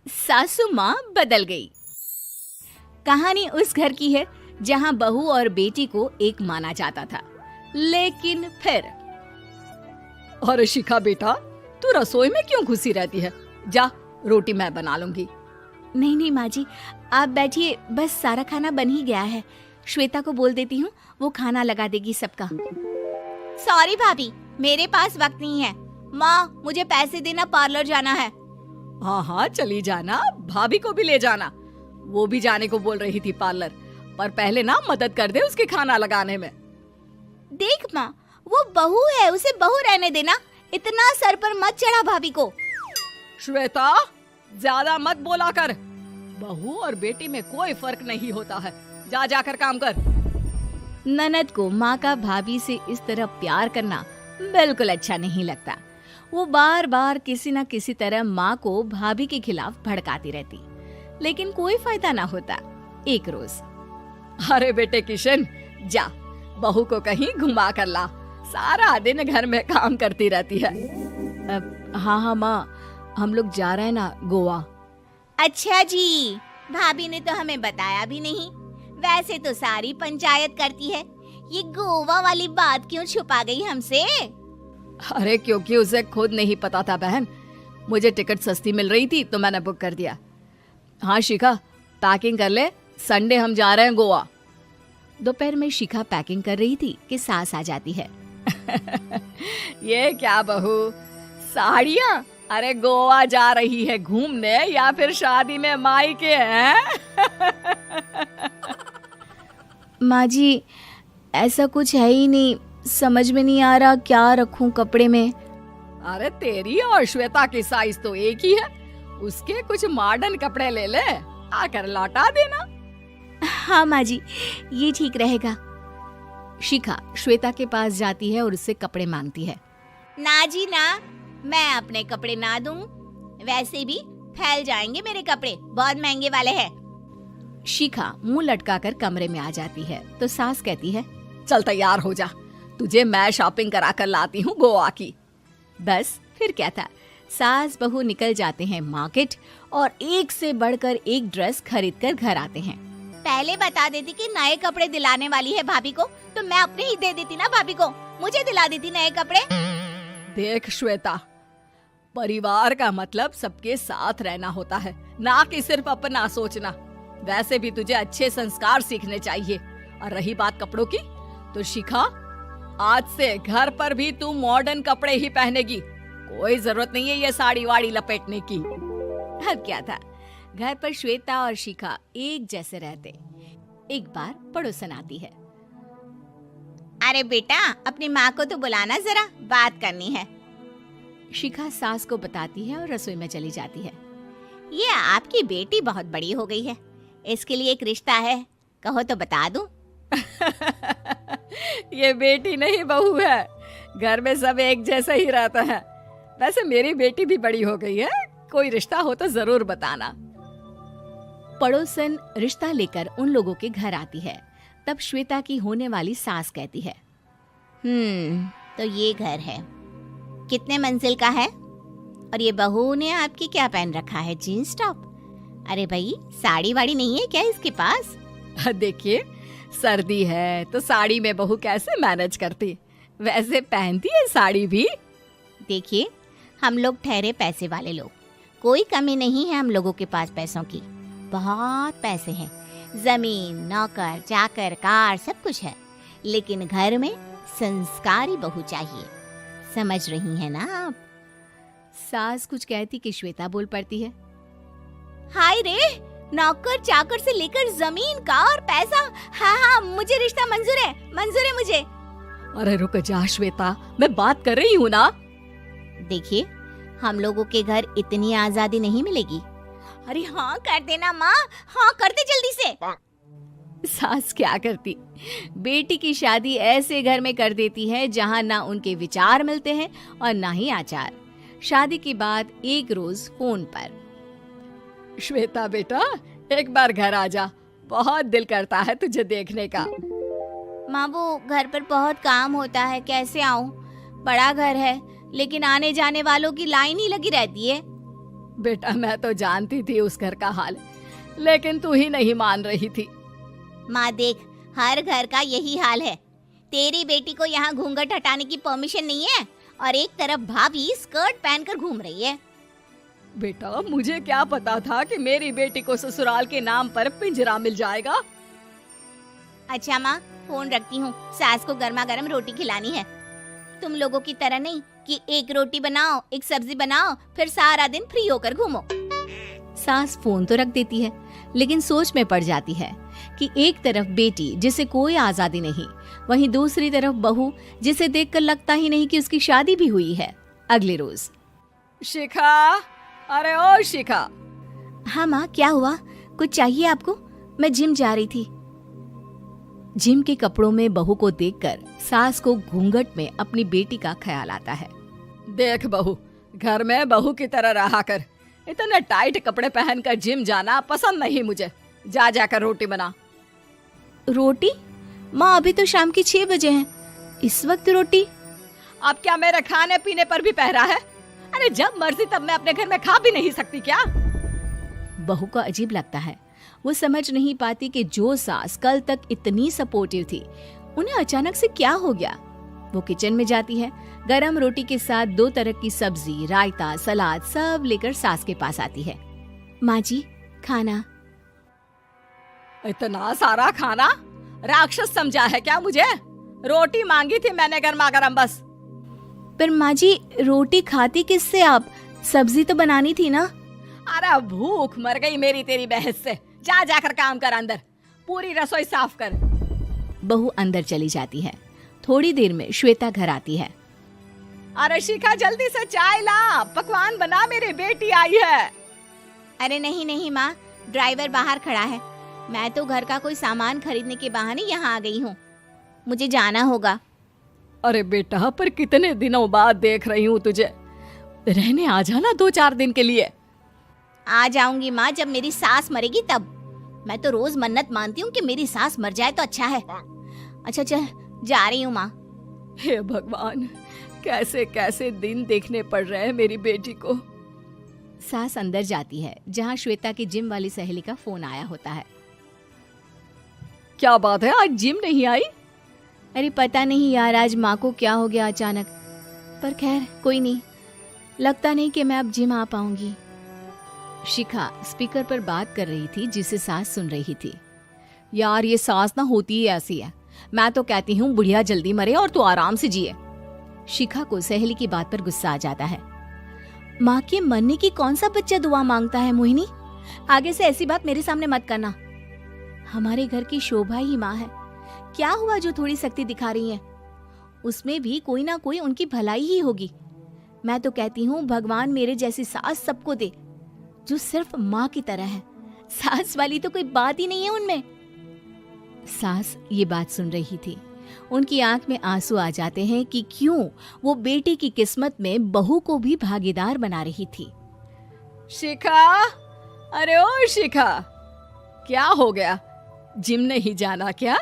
सासू माँ बदल गई। कहानी उस घर की है जहाँ बहू और बेटी को एक माना जाता था, लेकिन फिर अरे शिखा बेटा, तू रसोई में क्यों घुसी रहती है? जा, रोटी मैं बना लूंगी। नहीं नहीं माँ जी, आप बैठिए, बस सारा खाना बन ही गया है। श्वेता को बोल देती हूँ, वो खाना लगा देगी सबका। सॉरी भाभी, मेरे पास वक्त नहीं है। माँ, मुझे पैसे देना, पार्लर जाना है। हाँ हाँ चली जाना, भाभी को भी ले जाना। वो भी जाने को बोल रही थी पार्लर, पर पहले ना मदद कर दे उसके खाना लगाने में। देख माँ, वो बहू है, उसे बहू रहने देना, इतना सर पर मत चढ़ा भाभी को। श्वेता, ज्यादा मत बोला कर। बहू और बेटी में कोई फर्क नहीं होता है। जा जाकर काम कर। ननद को माँ का भाभी से इस तरह प्यार करना बिल्कुल अच्छा नहीं लगता। वो बार बार किसी न किसी तरह माँ को भाभी के खिलाफ भड़काती रहती, लेकिन कोई फायदा ना होता। एक रोज, अरे बेटे किशन, जा बहू को कहीं घुमा कर ला, सारा दिन घर में काम करती रहती है। हाँ माँ, हम लोग जा रहे हैं ना गोवा। अच्छा जी, भाभी ने तो हमें बताया भी नहीं। वैसे तो सारी पंचायत करती है, ये गोवा वाली बात क्यों छुपा गई हमसे? अरे क्योंकि उसे खुद नहीं पता था बहन। मुझे टिकट सस्ती मिल रही थी तो मैंने बुक कर दिया। हाँ शिखा, पैकिंग कर ले, संडे हम जा रहे हैं गोवा। दोपहर में शिखा पैकिंग कर रही थी कि सास आ जाती है। ये क्या बहू, साड़ियाँ? अरे गोवा जा रही है घूमने या फिर शादी में मायके हैं? माँ जी, ऐसा कुछ है ही नहीं, समझ में नहीं आ रहा क्या रखूं कपड़े में। अरे तेरी और श्वेता की साइज तो एक ही है, उसके कुछ मॉडर्न कपड़े ले ले, आकर लौटा देना। हाँ माँ जी, ये ठीक रहेगा। शिखा श्वेता के पास जाती है और उससे कपड़े मांगती है। ना जी ना, मैं अपने कपड़े ना दूं, वैसे भी फैल जाएंगे मेरे कपड़े, बहुत महंगे वाले हैं। शिखा मुंह लटकाकर कमरे में आ जाती है तो सास कहती है, चल तैयार हो जा, तुझे मैं शॉपिंग करा कर लाती हूँ गोवा की। बस फिर क्या था, सास बहू निकल जाते हैं मार्केट और एक से बढ़कर एक ड्रेस खरीद कर घर आते हैं। पहले बता देती कि नए कपड़े दिलाने वाली है भाभी को, तो मैं अपने ही दे देती ना भाभी को, मुझे दिला देती नए कपड़े। देख श्वेता, परिवार का मतलब सबके साथ रहना होता है, ना कि सिर्फ अपना सोचना। वैसे भी तुझे अच्छे संस्कार सीखने चाहिए। और रही बात कपड़ों की, तो शिखा, आज से घर पर भी तू मॉडर्न कपड़े ही पहनेगी। कोई जरूरत नहीं है ये साड़ी वाड़ी लपेटने की। अब क्या था, घर पर श्वेता और शिखा एक जैसे रहते। एक बार पड़ोसन आती है। अरे बेटा, अपनी माँ को तो बुलाना जरा, बात करनी है। शिखा सास को बताती है और रसोई में चली जाती है। ये आपकी बेटी बहुत बड़ी हो गई है, इसके लिए एक रिश्ता है, कहो तो बता दूं। ये बेटी नहीं बहू है, घर में सब एक जैसा ही रहता है। वैसे मेरी बेटी भी बड़ी हो गई है, कोई रिश्ता हो तो जरूर बताना। पड़ोसन रिश्ता लेकर उन लोगों के घर आती है। तब श्वेता की होने वाली सास कहती है, तो ये घर है, कितने मंजिल का है? और ये बहू ने आपकी क्या पहन रखा है, जीन्स टॉप? अरे भाई, साड़ी वाड़ी नहीं है क्या इसके पास? देखिए, सर्दी है तो साड़ी में बहू कैसे मैनेज करती, वैसे पहनती है साड़ी भी। देखिए, हम लोग ठहरे पैसे वाले लोग, कोई कमी नहीं है हम लोगों के पास पैसों की, बहुत पैसे हैं, जमीन, नौकर चाकर, कार, सब कुछ है, लेकिन घर में संस्कारी बहू चाहिए। समझ रही हैं ना आप? सास कुछ कहती कि श्वेता बोल पड़ती है, हाय रे, नौकर चाकर से लेकर जमीन, कार, पैसा, हाँ हाँ, मुझे रिश्ता मंजूर है, मंजूर है मुझे। अरे रुक जा श्वेता, मैं बात कर रही हूँ ना। देखिए, हम लोगों के घर इतनी आजादी नहीं मिलेगी। अरे हाँ कर देना माँ, हाँ कर दे जल्दी से। सास क्या करती, बेटी की शादी ऐसे घर में कर देती है जहाँ ना उनके विचार मिलते हैं और ना ही आचार। शादी के बाद एक रोज फोन पर, श्वेता बेटा, एक बार घर आ जा, बहुत दिल करता है तुझे देखने का। माँ, वो घर पर बहुत काम होता है, कैसे आऊँ? बड़ा घर है, लेकिन आने जाने वालों की लाइन ही लगी रहती है। बेटा मैं तो जानती थी उस घर का हाल, लेकिन तू ही नहीं मान रही थी। माँ देख, हर घर का यही हाल है। तेरी बेटी को यहाँ घूंघट हटाने की परमिशन नहीं है और एक तरफ भाभी स्कर्ट पहनकर घूम रही है। बेटा मुझे क्या पता था कि मेरी बेटी को ससुराल के नाम पर पिंजरा मिल जाएगा। अच्छा माँ, फोन रखती हूँ, सास को गर्मा गर्म रोटी खिलानी है। तुम लोगों की तरह नहीं कि एक रोटी बनाओ, एक सब्जी बनाओ, फिर सारा दिन फ्री होकर घूमो। सास फोन तो रख देती है, लेकिन सोच में पड़ जाती है कि एक तरफ बेटी जिसे कोई आजादी नहीं, वहीं दूसरी तरफ बहू जिसे देखकर लगता ही नहीं कि उसकी शादी भी हुई है। अगले रोज। शिखा, अरे ओ शिखा। हाँ माँ, क्या हुआ? कुछ चाहिए आपको? मैं जिम जा रही थी। जिम के कपड़ों में बहू को देखकर सास को घूंघट में अपनी बेटी का ख्याल आता है। देख बहू, घर में बहू की तरह रहा कर। इतने टाइट कपड़े पहनकर जिम जाना पसंद नहीं मुझे। जा जाकर रोटी बना। रोटी? माँ अभी तो शाम की 6 बजे हैं, इस वक्त रोटी? अब क्या मेरे खाने पीने पर भी पहरा है? अरे जब मर्जी तब मैं अपने घर में खा भी नहीं सकती क्या? बहू को अजीब लगता है। वो समझ नहीं पाती कि जो सास कल तक इतनी सपोर्टिव थी, उन्हें अचानक से क्या हो गया। वो किचन में जाती है, गरम रोटी के साथ 2 तरह की सब्जी, रायता, सलाद सब लेकर सास के पास आती है। माँ जी, खाना। इतना सारा खाना? राक्षस समझा है क्या मुझे? रोटी मांगी थी मैंने गर्मा गर्म बस। पर माँ जी, रोटी खाती किससे आप? सब्जी तो बनानी थी ना। अरे भूख मर गई मेरी तेरी बहस से। जा जाकर काम कर, अंदर पूरी रसोई साफ कर। बहू अंदर चली जाती है। थोड़ी देर में श्वेता घर आती है। अरे शिखा, जल्दी से चाय ला, पकवान बना, मेरी बेटी आई है। अरे नहीं नहीं माँ, ड्राइवर बाहर खड़ा है। मैं तो घर का कोई सामान खरीदने के बहाने यहाँ आ गई हूँ, मुझे जाना होगा। अरे बेटा, पर कितने दिनों बाद देख रही हूँ तुझे, रहने आ जाना 2-4 दिन के लिए। आ जाऊंगी माँ, जब मेरी सास मरेगी तब। मैं तो रोज मन्नत मानती हूँ कि मेरी सास मर जाए तो अच्छा है। अच्छा चल, जा रही हूँ माँ। हे भगवान, कैसे कैसे दिन देखने पड़ रहे हैं मेरी बेटी को। सास अंदर जाती है, जहाँ श्वेता की जिम वाली सहेली का फोन आया होता है। क्या बात है, आज जिम नहीं आई? अरे पता नहीं यार, आज माँ को क्या हो गया अचानक। पर खैर कोई नहीं, लगता नहीं कि मैं अब जिम आ पाऊंगी। शिखा स्पीकर पर बात कर रही थी, जिसे सास सुन रही थी। यार ये सास ना होती ही ऐसी है। मैं तो कहती हूँ बुढ़िया जल्दी मरे और तू आराम से जिए। शिखा को सहेली की बात पर गुस्सा आ जाता है। माँ के मरने की कौन सा बच्चा दुआ मांगता है मोहिनी? आगे से ऐसी बात मेरे सामने मत करना। हमारे घर की शोभा ही माँ है। क्या हुआ जो थोड़ी शक्ति दिखा रही है? उसमें भी कोई ना कोई उनकी भलाई ही होगी। मैं तो कहती हूँ भगवान मेरे जैसी सास सबको दे, जो सिर्फ माँ की तरह है। सास वाली तो कोई बात ही नहीं है उनमें। सास ये बात सुन रही थी। उनकी आंख में आंसू आ जाते हैं कि क्यों वो बेटी की किस्मत में बहू को भी भागीदार बना रही थी। शिखा, अरे ओ शिखा, क्या हो गया? जिम नहीं जाना क्या?